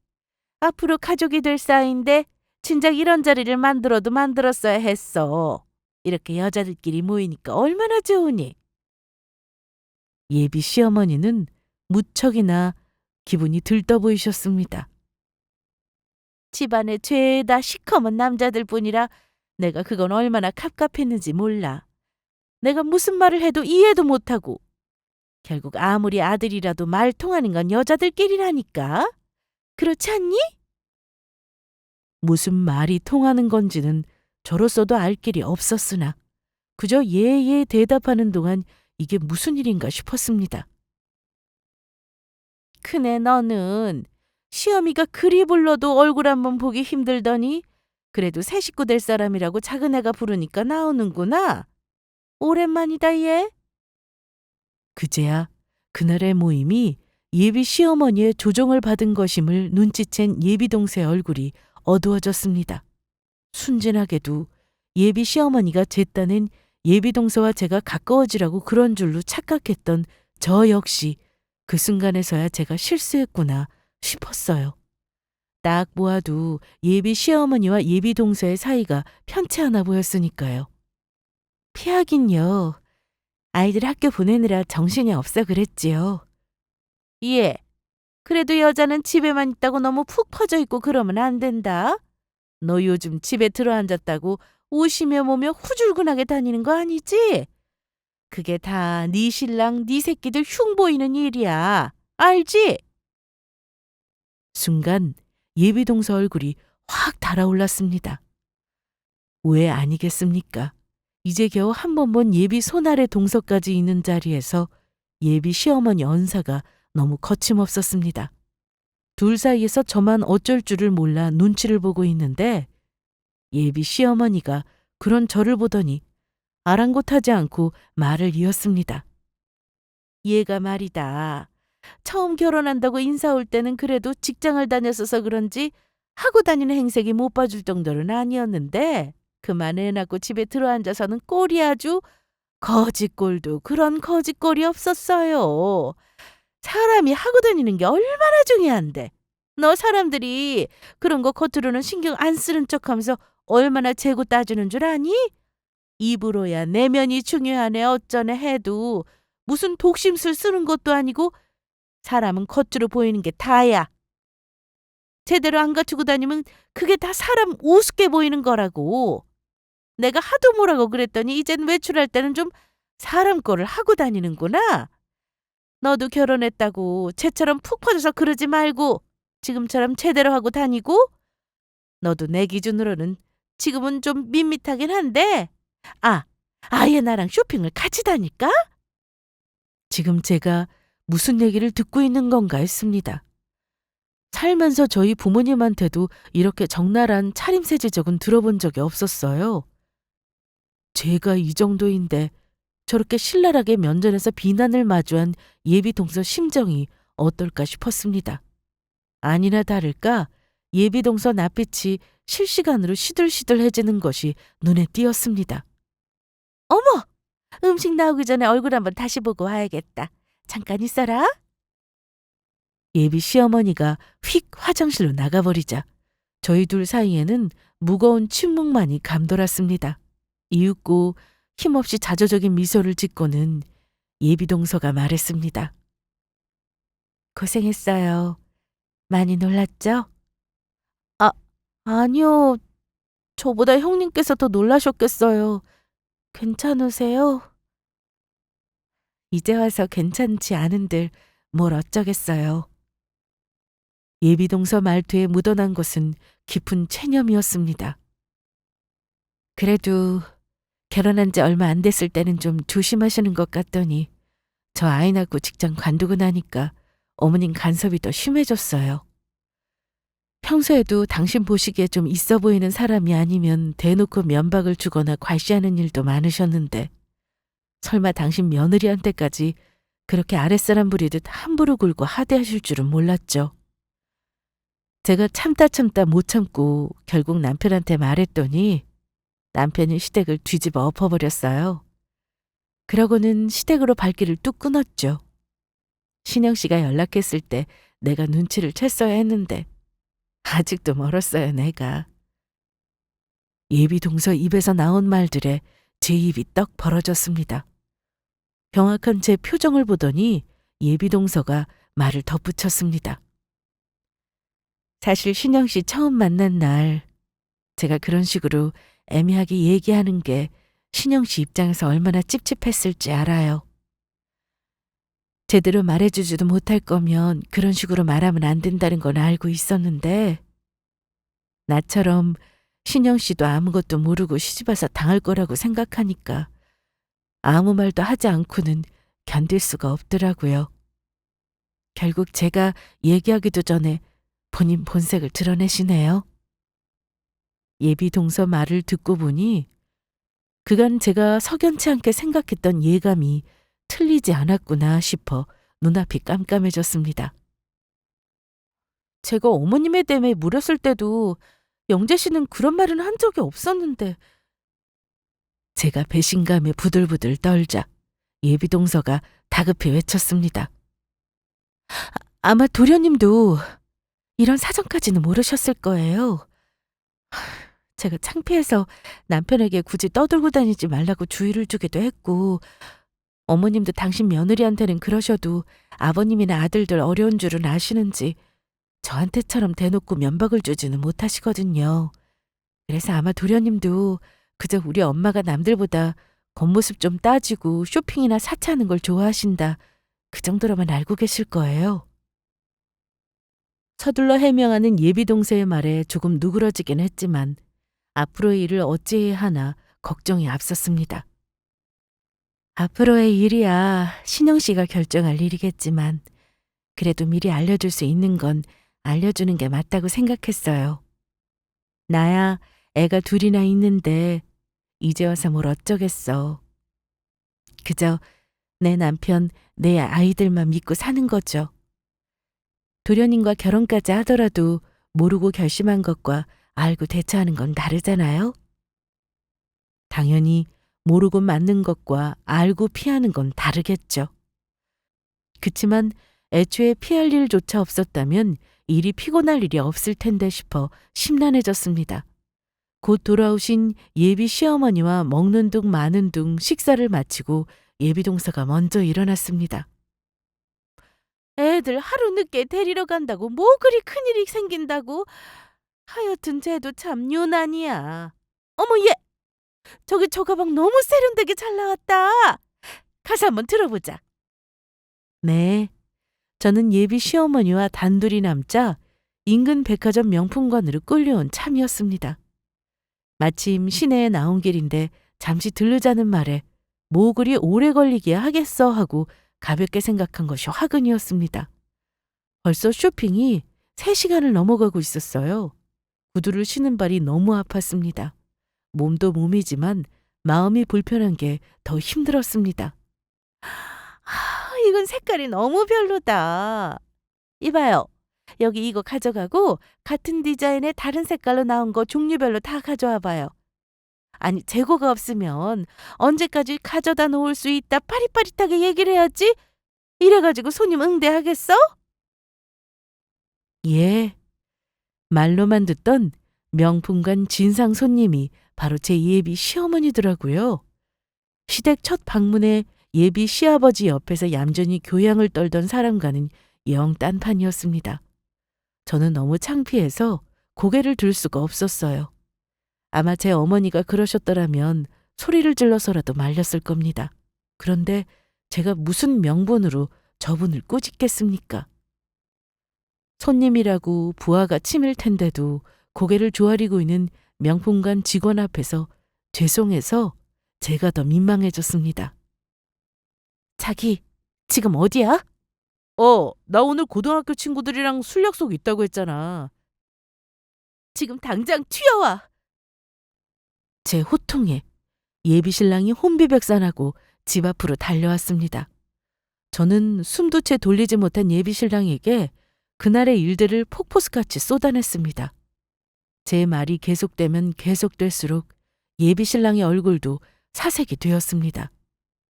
앞으로 가족이 될 사이인데 진작 이런 자리를 만들어도 만들었어야 했어. 이렇게 여자들끼리 모이니까 얼마나 좋으니? 예비 시어머니는 무척이나 기분이 들떠 보이셨습니다. 집안에 죄다 시커먼 남자들 뿐이라 내가 그건 얼마나 갑갑했는지 몰라. 내가 무슨 말을 해도 이해도 못하고 결국 아무리 아들이라도 말 통하는 건 여자들끼리라니까. 그렇지 않니? 무슨 말이 통하는 건지는 저로서도 알 길이 없었으나 그저 예예 대답하는 동안 이게 무슨 일인가 싶었습니다. 큰애 너는 시어미가 그리 불러도 얼굴 한번 보기 힘들더니 그래도 새 식구 될 사람이라고 작은애가 부르니까 나오는구나. 오랜만이다 얘. 그제야 그날의 모임이 예비 시어머니의 조종을 받은 것임을 눈치챈 예비 동생 얼굴이 어두워졌습니다. 순진하게도 예비 시어머니가 제 딴엔 예비 동서와 제가 가까워지라고 그런 줄로 착각했던 저 역시 그 순간에서야 제가 실수했구나 싶었어요. 딱 보아도 예비 시어머니와 예비 동서의 사이가 편치 않아 보였으니까요. 피하긴요. 아이들 학교 보내느라 정신이 없어 그랬지요. 예. 그래도 여자는 집에만 있다고 너무 푹 퍼져 있고 그러면 안 된다. 너 요즘 집에 들어앉았다고 오시며 뭐며 후줄근하게 다니는 거 아니지? 그게 다 네 신랑 네 새끼들 흉 보이는 일이야. 알지? 순간 예비 동서 얼굴이 확 달아올랐습니다. 왜 아니겠습니까? 이제 겨우 한 번 본 예비 손아래 동서까지 있는 자리에서 예비 시어머니 언사가 너무 거침없었습니다. 둘 사이에서 저만 어쩔 줄을 몰라 눈치를 보고 있는데 예비 시어머니가 그런 저를 보더니 아랑곳하지 않고 말을 이었습니다. 얘가 말이다. 처음 결혼한다고 인사 올 때는 그래도 직장을 다녔어서 그런지 하고 다니는 행색이 못 봐줄 정도는 아니었는데 그만 애 낳고 집에 들어앉아서는 꼴이 아주 거짓꼴도 그런 거짓꼴이 없었어요. 사람이 하고 다니는 게 얼마나 중요한데. 너 사람들이 그런 거 겉으로는 신경 안 쓰는 척하면서 얼마나 재고 따주는 줄 아니? 입으로야 내면이 중요하네 어쩌네 해도 무슨 독심술 쓰는 것도 아니고 사람은 겉으로 보이는 게 다야. 제대로 안 갖추고 다니면 그게 다 사람 우습게 보이는 거라고. 내가 하도 뭐라고 그랬더니 이젠 외출할 때는 좀 사람 꼴을 하고 다니는구나. 너도 결혼했다고 쟤처럼 푹 퍼져서 그러지 말고 지금처럼 제대로 하고 다니고. 너도 내 기준으로는 지금은 좀 밋밋하긴 한데 아예 나랑 쇼핑을 같이 다닐까? 지금 제가 무슨 얘기를 듣고 있는 건가 했습니다. 살면서 저희 부모님한테도 이렇게 적나라한 차림새 지적은 들어본 적이 없었어요. 제가 이 정도인데 저렇게 신랄하게 면전에서 비난을 마주한 예비 동서 심정이 어떨까 싶었습니다. 아니나 다를까 예비 동서 낯빛이 실시간으로 시들시들해지는 것이 눈에 띄었습니다. 어머! 음식 나오기 전에 얼굴 한번 다시 보고 와야겠다. 잠깐 있어라. 예비 시어머니가 휙 화장실로 나가버리자 저희 둘 사이에는 무거운 침묵만이 감돌았습니다. 이윽고 힘없이 자조적인 미소를 짓고는 예비 동서가 말했습니다. 고생했어요. 많이 놀랐죠? 아니요. 저보다 형님께서 더 놀라셨겠어요. 괜찮으세요? 이제 와서 괜찮지 않은들 뭘 어쩌겠어요. 예비동서 말투에 묻어난 것은 깊은 체념이었습니다. 그래도 결혼한 지 얼마 안 됐을 때는 좀 조심하시는 것 같더니 저 아이 낳고 직장 관두고 나니까 어머님 간섭이 더 심해졌어요. 평소에도 당신 보시기에 좀 있어 보이는 사람이 아니면 대놓고 면박을 주거나 괄시하는 일도 많으셨는데 설마 당신 며느리한테까지 그렇게 아랫사람 부리듯 함부로 굴고 하대하실 줄은 몰랐죠. 제가 참다 못 참고 결국 남편한테 말했더니 남편이 시댁을 뒤집어 엎어버렸어요. 그러고는 시댁으로 발길을 뚝 끊었죠. 신영 씨가 연락했을 때 내가 눈치를 챘어야 했는데 아직도 멀었어요, 내가. 예비 동서 입에서 나온 말들에 제 입이 떡 벌어졌습니다. 경악한 제 표정을 보더니 예비 동서가 말을 덧붙였습니다. 사실 신영 씨 처음 만난 날 제가 그런 식으로 애매하게 얘기하는 게 신영 씨 입장에서 얼마나 찝찝했을지 알아요. 제대로 말해주지도 못할 거면 그런 식으로 말하면 안 된다는 건 알고 있었는데 나처럼 신영 씨도 아무것도 모르고 시집와서 당할 거라고 생각하니까 아무 말도 하지 않고는 견딜 수가 없더라고요. 결국 제가 얘기하기도 전에 본인 본색을 드러내시네요. 예비 동서 말을 듣고 보니 그간 제가 석연치 않게 생각했던 예감이 틀리지 않았구나 싶어 눈앞이 깜깜해졌습니다. 제가 어머님에 대해 물었을 때도 영재 씨는 그런 말은 한 적이 없었는데 제가 배신감에 부들부들 떨자 예비 동서가 다급히 외쳤습니다. 아마 도련님도 이런 사정까지는 모르셨을 거예요. 제가 창피해서 남편에게 굳이 떠들고 다니지 말라고 주의를 주기도 했고 어머님도 당신 며느리한테는 그러셔도 아버님이나 아들들 어려운 줄은 아시는지 저한테처럼 대놓고 면박을 주지는 못하시거든요. 그래서 아마 도련님도 그저 우리 엄마가 남들보다 겉모습 좀 따지고 쇼핑이나 사치하는 걸 좋아하신다. 그 정도로만 알고 계실 거예요. 서둘러 해명하는 예비 동서의 말에 조금 누그러지긴 했지만 앞으로의 일을 어찌해야 하나 걱정이 앞섰습니다. 앞으로의 일이야 신영 씨가 결정할 일이겠지만 그래도 미리 알려줄 수 있는 건 알려주는 게 맞다고 생각했어요. 나야 애가 둘이나 있는데 이제 와서 뭘 어쩌겠어. 그저 내 남편, 내 아이들만 믿고 사는 거죠. 도련님과 결혼까지 하더라도 모르고 결심한 것과 알고 대처하는 건 다르잖아요. 당연히 모르고 맞는 것과 알고 피하는 건 다르겠죠. 그치만 애초에 피할 일조차 없었다면 일이 피곤할 일이 없을 텐데 싶어 심란해졌습니다. 곧 돌아오신 예비 시어머니와 먹는 둥 마는 둥 식사를 마치고 예비 동서가 먼저 일어났습니다. 애들 하루 늦게 데리러 간다고 뭐 그리 큰일이 생긴다고? 하여튼 쟤도 참 유난이야. 어머 얘! 저기 저 가방 너무 세련되게 잘 나왔다. 가서 한번 들어보자. 네. 저는 예비 시어머니와 단둘이 남자 인근 백화점 명품관으로 끌려온 참이었습니다. 마침 시내에 나온 길인데 잠시 들르자는 말에 뭐 그리 오래 걸리기에 하겠어 하고 가볍게 생각한 것이 화근이었습니다. 벌써 쇼핑이 3시간을 넘어가고 있었어요. 구두를 신은 발이 너무 아팠습니다. 몸도 몸이지만 마음이 불편한 게 더 힘들었습니다. 이건 색깔이 너무 별로다. 이봐요. 여기 이거 가져가고 같은 디자인의 다른 색깔로 나온 거 종류별로 다 가져와 봐요. 아니 재고가 없으면 언제까지 가져다 놓을 수 있다 빠릿빠릿하게 얘기를 해야지. 이래가지고 손님 응대하겠어? 예. 말로만 듣던 명품관 진상 손님이 바로 제 예비 시어머니더라고요. 시댁 첫 방문에 예비 시아버지 옆에서 얌전히 교양을 떨던 사람과는 영 딴판이었습니다. 저는 너무 창피해서 고개를 들 수가 없었어요. 아마 제 어머니가 그러셨더라면 소리를 질러서라도 말렸을 겁니다. 그런데 제가 무슨 명분으로 저분을 꾸짖겠습니까? 손님이라고 부하가 치밀 텐데도 고개를 조아리고 있는 명품관 직원 앞에서 죄송해서 제가 더 민망해졌습니다. 자기, 지금 어디야? 나 오늘 고등학교 친구들이랑 술 약속 있다고 했잖아. 지금 당장 튀어와! 제 호통에 예비신랑이 혼비백산하고 집 앞으로 달려왔습니다. 저는 숨도 채 돌리지 못한 예비신랑에게 그날의 일들을 폭포수같이 쏟아냈습니다. 제 말이 계속되면 계속될수록 예비신랑의 얼굴도 사색이 되었습니다.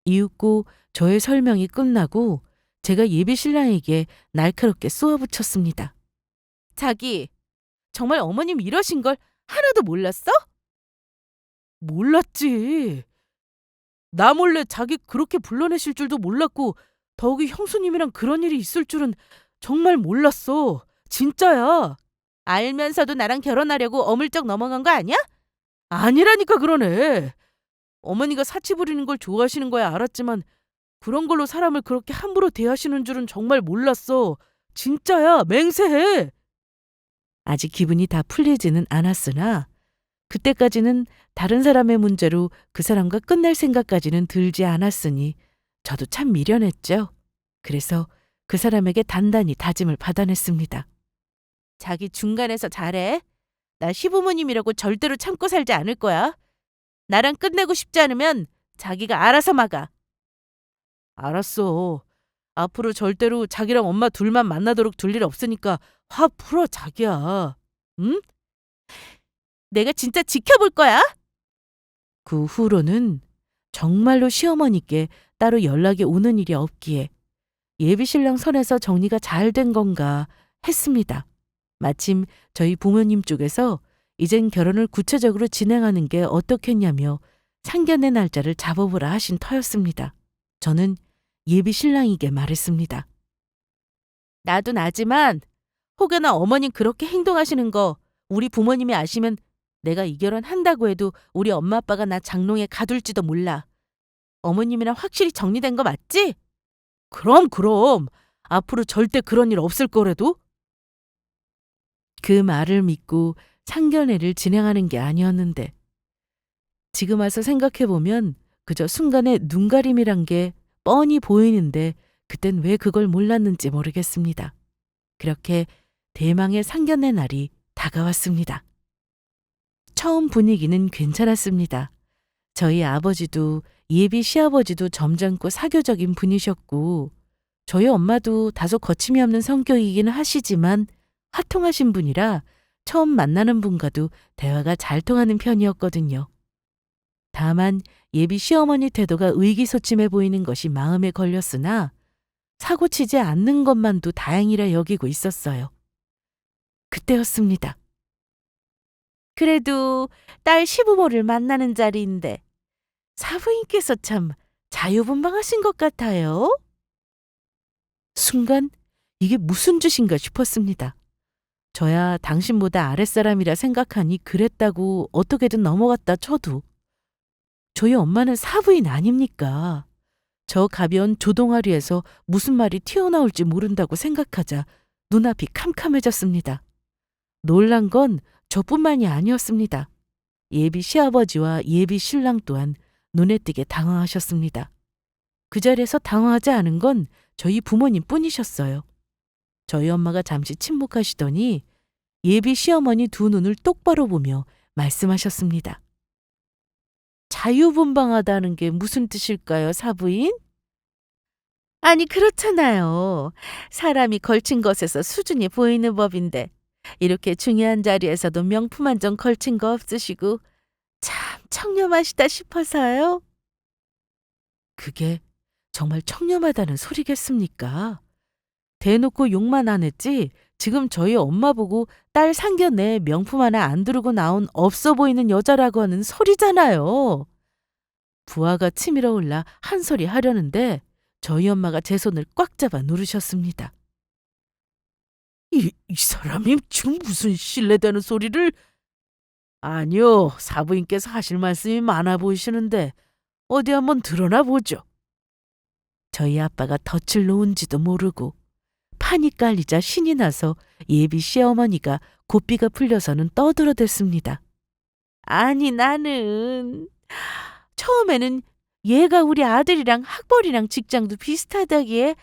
이윽고 저의 설명이 끝나고 제가 예비신랑에게 날카롭게 쏘아붙였습니다. 자기, 정말 어머님 이러신 걸 하나도 몰랐어? 몰랐지. 나 몰래 자기 그렇게 불러내실 줄도 몰랐고 더욱이 형수님이랑 그런 일이 있을 줄은 정말 몰랐어. 진짜야. 알면서도 나랑 결혼하려고 어물쩍 넘어간 거 아니야? 아니라니까 그러네. 어머니가 사치 부리는 걸 좋아하시는 거야 알았지만 그런 걸로 사람을 그렇게 함부로 대하시는 줄은 정말 몰랐어. 진짜야. 맹세해. 아직 기분이 다 풀리지는 않았으나 그때까지는 다른 사람의 문제로 그 사람과 끝낼 생각까지는 들지 않았으니 저도 참 미련했죠. 그래서 그 사람에게 단단히 다짐을 받아냈습니다. 자기 중간에서 잘해. 나 시부모님이라고 절대로 참고 살지 않을 거야. 나랑 끝내고 싶지 않으면 자기가 알아서 막아. 알았어. 앞으로 절대로 자기랑 엄마 둘만 만나도록 둘 일 없으니까 화 풀어 자기야. 응? 내가 진짜 지켜볼 거야. 그 후로는 정말로 시어머니께 따로 연락이 오는 일이 없기에 예비신랑 선에서 정리가 잘 된 건가 했습니다. 마침 저희 부모님 쪽에서 이젠 결혼을 구체적으로 진행하는 게 어떻겠냐며 상견례 날짜를 잡아보라 하신 터였습니다. 저는 예비신랑에게 말했습니다. 나도 나지만 혹여나 어머님 그렇게 행동하시는 거 우리 부모님이 아시면 내가 이 결혼 한다고 해도 우리 엄마 아빠가 나 장롱에 가둘지도 몰라. 어머님이랑 확실히 정리된 거 맞지? 그럼. 앞으로 절대 그런 일 없을 거래도? 그 말을 믿고 상견례를 진행하는 게 아니었는데 지금 와서 생각해보면 그저 순간의 눈가림이란 게 뻔히 보이는데 그땐 왜 그걸 몰랐는지 모르겠습니다. 그렇게 대망의 상견례 날이 다가왔습니다. 처음 분위기는 괜찮았습니다. 저희 아버지도 예비 시아버지도 점잖고 사교적인 분이셨고 저희 엄마도 다소 거침이 없는 성격이기는 하시지만 화통하신 분이라 처음 만나는 분과도 대화가 잘 통하는 편이었거든요. 다만 예비 시어머니 태도가 의기소침해 보이는 것이 마음에 걸렸으나 사고치지 않는 것만도 다행이라 여기고 있었어요. 그때였습니다. 그래도 딸 시부모를 만나는 자리인데 사부인께서 참 자유분방하신 것 같아요. 순간 이게 무슨 짓인가 싶었습니다. 저야 당신보다 아랫사람이라 생각하니 그랬다고 어떻게든 넘어갔다 쳐도 저희 엄마는 사부인 아닙니까? 저 가벼운 조동아리에서 무슨 말이 튀어나올지 모른다고 생각하자 눈앞이 캄캄해졌습니다. 놀란 건 저뿐만이 아니었습니다. 예비 시아버지와 예비 신랑 또한 눈에 띄게 당황하셨습니다. 그 자리에서 당황하지 않은 건 저희 부모님 뿐이셨어요. 저희 엄마가 잠시 침묵하시더니 예비 시어머니 두 눈을 똑바로 보며 말씀하셨습니다. 자유분방하다는 게 무슨 뜻일까요, 사부인? 아니, 그렇잖아요. 사람이 걸친 것에서 수준이 보이는 법인데 이렇게 중요한 자리에서도 명품 한 점 걸친 거 없으시고 참 청렴하시다 싶어서요. 그게 정말 청렴하다는 소리겠습니까? 대놓고 욕만 안 했지 지금 저희 엄마 보고 딸 상견례 명품 하나 안 두르고 나온 없어 보이는 여자라고 하는 소리잖아요. 부하가 치밀어 올라 한 소리 하려는데 저희 엄마가 제 손을 꽉 잡아 누르셨습니다. 이 사람이 지금 무슨 신뢰되는 소리를... 아니요, 사부인께서 하실 말씀이 많아 보이시는데 어디 한번 드러나 보죠. 저희 아빠가 덫을 놓은지도 모르고 판이 깔리자 신이 나서 예비 시어머니가 고삐가 풀려서는 떠들어댔습니다. 아니 나는 처음에는 얘가 우리 아들이랑 학벌이랑 직장도 비슷하다기에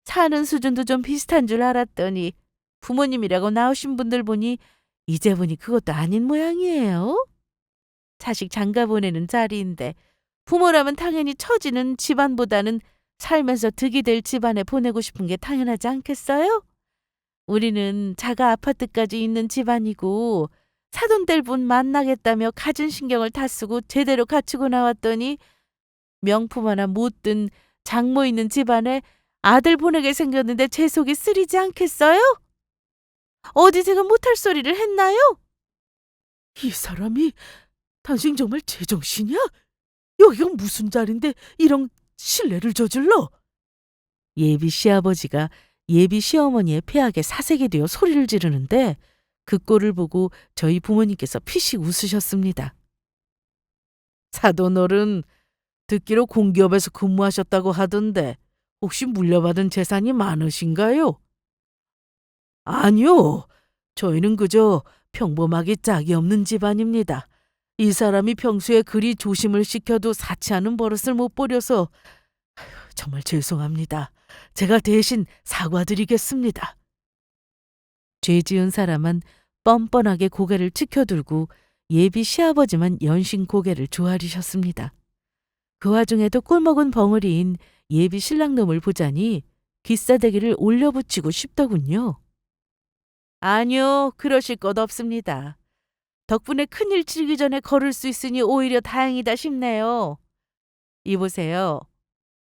사는 수준도 좀 비슷한 줄 알았더니 부모님이라고 나오신 분들 보니 이제 보니 그것도 아닌 모양이에요. 자식 장가 보내는 자리인데 부모라면 당연히 처지는 집안보다는 살면서 득이 될 집안에 보내고 싶은 게 당연하지 않겠어요? 우리는 자가 아파트까지 있는 집안이고 사돈될 분 만나겠다며 갖은 신경을 다 쓰고 제대로 갖추고 나왔더니 명품 하나 못 든 장모 있는 집안에 아들 보내게 생겼는데 제 속이 쓰리지 않겠어요? 어디 제가 못할 소리를 했나요? 이 사람이 당신 정말 제정신이야? 여기가 무슨 자리인데 이런 실례를 저질러? 예비 시아버지가 예비 시어머니의 폐악에 사색이 되어 소리를 지르는데 그 꼴을 보고 저희 부모님께서 피식 웃으셨습니다. 사돈어른, 듣기로 공기업에서 근무하셨다고 하던데 혹시 물려받은 재산이 많으신가요? 아니요. 저희는 그저 평범하게 짝이 없는 집안입니다. 이 사람이 평소에 그리 조심을 시켜도 사치하는 버릇을 못 버려서 정말 죄송합니다. 제가 대신 사과드리겠습니다. 죄 지은 사람은 뻔뻔하게 고개를 치켜들고 예비 시아버지만 연신 고개를 조아리셨습니다. 그 와중에도 꿀먹은 벙어리인 예비 신랑놈을 보자니 기싸대기를 올려붙이고 싶더군요. 아니요, 그러실 것 없습니다. 덕분에 큰일 치기 전에 걸을 수 있으니 오히려 다행이다 싶네요. 이보세요.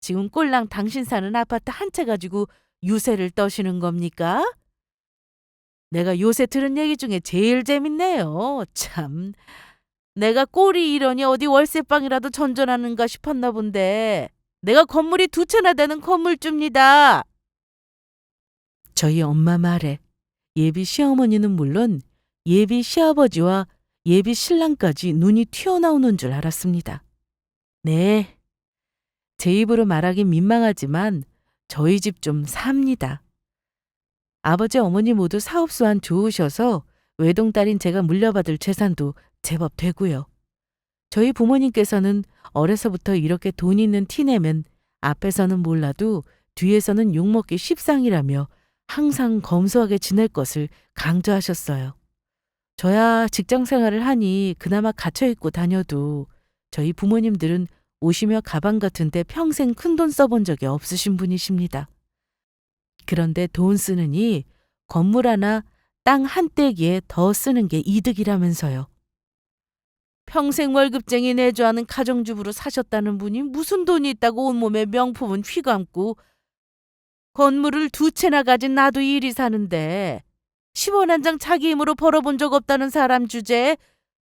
지금 꼴랑 당신 사는 아파트 한 채 가지고 유세를 떠시는 겁니까? 내가 요새 들은 얘기 중에 제일 재밌네요. 참. 내가 꼴이 이러니 어디 월세방이라도 전전하는가 싶었나 본데 내가 건물이 2채나 되는 건물주입니다. 저희 엄마 말에 예비 시어머니는 물론 예비 시아버지와 예비 신랑까지 눈이 튀어나오는 줄 알았습니다. 네, 제 입으로 말하긴 민망하지만 저희 집 좀 삽니다. 아버지 어머니 모두 사업수완 좋으셔서 외동딸인 제가 물려받을 재산도 제법 되고요. 저희 부모님께서는 어려서부터 이렇게 돈 있는 티 내면 앞에서는 몰라도 뒤에서는 욕먹기 십상이라며 항상 검소하게 지낼 것을 강조하셨어요. 저야 직장 생활을 하니 그나마 갇혀있고 다녀도 저희 부모님들은 옷이며 가방 같은데 평생 큰돈 써본 적이 없으신 분이십니다. 그런데 돈 쓰느니 건물 하나, 땅 한 떼기에 더 쓰는 게 이득이라면서요. 평생 월급쟁이 내조하는 가정주부로 사셨다는 분이 무슨 돈이 있다고 온몸에 명품은 휘감고 건물을 2채나 가진 나도 일이 사는데 10원 한 장 자기 힘으로 벌어본 적 없다는 사람 주제에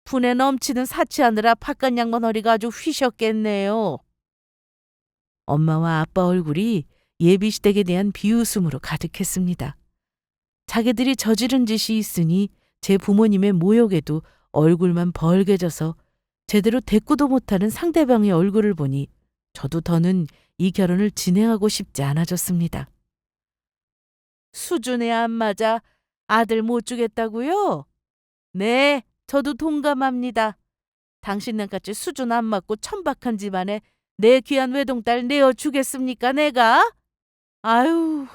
분에 넘치는 사치하느라 바깥 양반 허리가 아주 휘셨겠네요. 엄마와 아빠 얼굴이 예비시댁에 대한 비웃음으로 가득했습니다. 자기들이 저지른 짓이 있으니 제 부모님의 모욕에도 얼굴만 벌게져서 제대로 대꾸도 못하는 상대방의 얼굴을 보니 저도 더는 이 결혼을 진행하고 싶지 않아졌습니다. 수준에 안 맞아 아들 못 주겠다고요? 네, 저도 동감합니다. 당신네같이 수준 안 맞고 천박한 집안에 내 귀한 외동딸 내어주겠습니까 내가? 아유,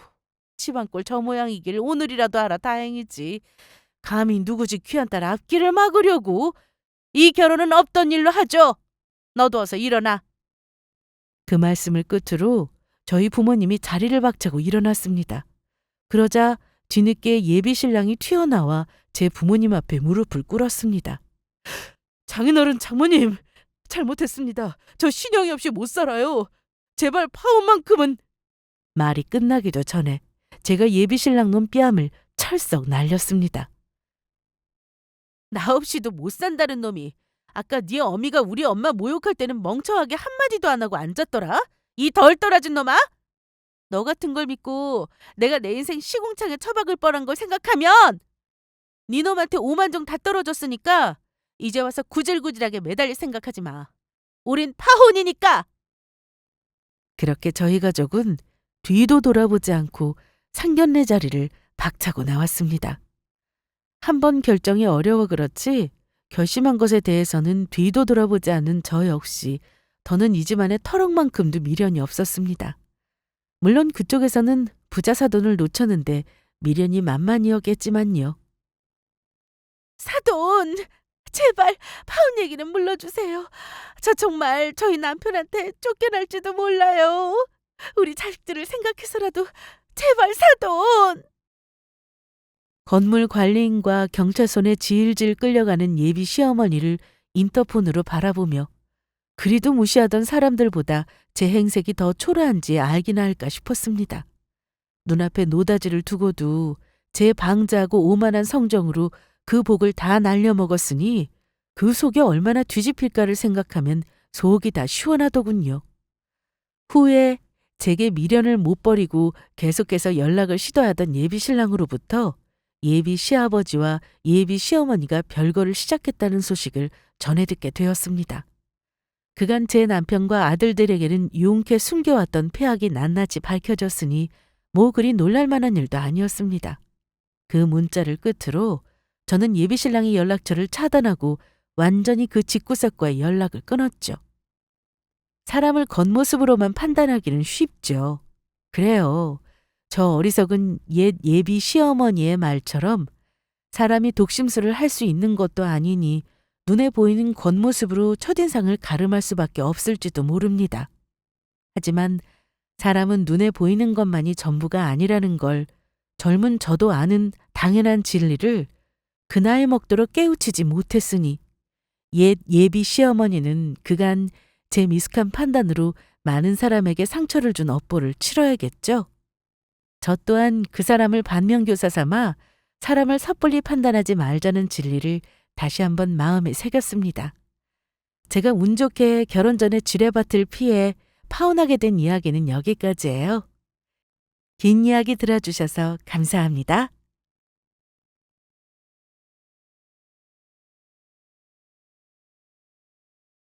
집안꼴 저 모양이길 오늘이라도 알아 다행이지. 감히 누구 집 귀한 딸 앞길을 막으려고. 이 결혼은 없던 일로 하죠. 너도 어서 일어나. 그 말씀을 끝으로 저희 부모님이 자리를 박차고 일어났습니다. 그러자 뒤늦게 예비 신랑이 튀어나와 제 부모님 앞에 무릎을 꿇었습니다. 장인어른 장모님, 잘못했습니다. 저 신영이 없이 못 살아요. 제발 파혼만큼은. 말이 끝나기도 전에 제가 예비 신랑 놈 뺨을 철썩 날렸습니다. 나 없이도 못 산다는 놈이 아까 네 어미가 우리 엄마 모욕할 때는 멍청하게 한마디도 안 하고 앉았더라? 이 덜 떨어진 놈아? 너 같은 걸 믿고 내가 내 인생 시궁창에 처박을 뻔한 걸 생각하면 네 놈한테 오만정 다 떨어졌으니까 이제 와서 구질구질하게 매달릴 생각하지 마. 우린 파혼이니까. 그렇게 저희 가족은 뒤도 돌아보지 않고 상견례 자리를 박차고 나왔습니다. 한 번 결정이 어려워 그렇지 결심한 것에 대해서는 뒤도 돌아보지 않은 저 역시 더는 이 집안에 터럭만큼도 미련이 없었습니다. 물론 그쪽에서는 부자 사돈을 놓쳤는데 미련이 만만이었겠지만요. 사돈, 제발 파혼 얘기는 물러주세요. 저 정말 저희 남편한테 쫓겨날지도 몰라요. 우리 자식들을 생각해서라도 제발 사돈. 건물 관리인과 경찰손에 질질 끌려가는 예비 시어머니를 인터폰으로 바라보며 그리도 무시하던 사람들보다 제 행색이 더 초라한지 알기나 할까 싶었습니다. 눈앞에 노다지를 두고도 제 방자하고 오만한 성정으로 그 복을 다 날려먹었으니 그 속이 얼마나 뒤집힐까를 생각하면 속이 다 시원하더군요. 후에 제게 미련을 못 버리고 계속해서 연락을 시도하던 예비 신랑으로부터 예비 시아버지와 예비 시어머니가 별거를 시작했다는 소식을 전해 듣게 되었습니다. 그간 제 남편과 아들들에게는 용케 숨겨왔던 폐악이 낱낱이 밝혀졌으니 뭐 그리 놀랄만한 일도 아니었습니다. 그 문자를 끝으로 저는 예비 신랑의 연락처를 차단하고 완전히 그 집구석과의 연락을 끊었죠. 사람을 겉모습으로만 판단하기는 쉽죠. 그래요. 저 어리석은 옛 예비 시어머니의 말처럼 사람이 독심술을 할 수 있는 것도 아니니 눈에 보이는 겉모습으로 첫인상을 가름할 수밖에 없을지도 모릅니다. 하지만 사람은 눈에 보이는 것만이 전부가 아니라는 걸 젊은 저도 아는 당연한 진리를 그 나이 먹도록 깨우치지 못했으니 옛 예비 시어머니는 그간 제 미숙한 판단으로 많은 사람에게 상처를 준 업보를 치러야겠죠. 저 또한 그 사람을 반면교사 삼아 사람을 섣불리 판단하지 말자는 진리를 다시 한번 마음에 새겼습니다. 제가 운 좋게 결혼 전에 지뢰밭을 피해 파혼하게 된 이야기는 여기까지예요. 긴 이야기 들어주셔서 감사합니다.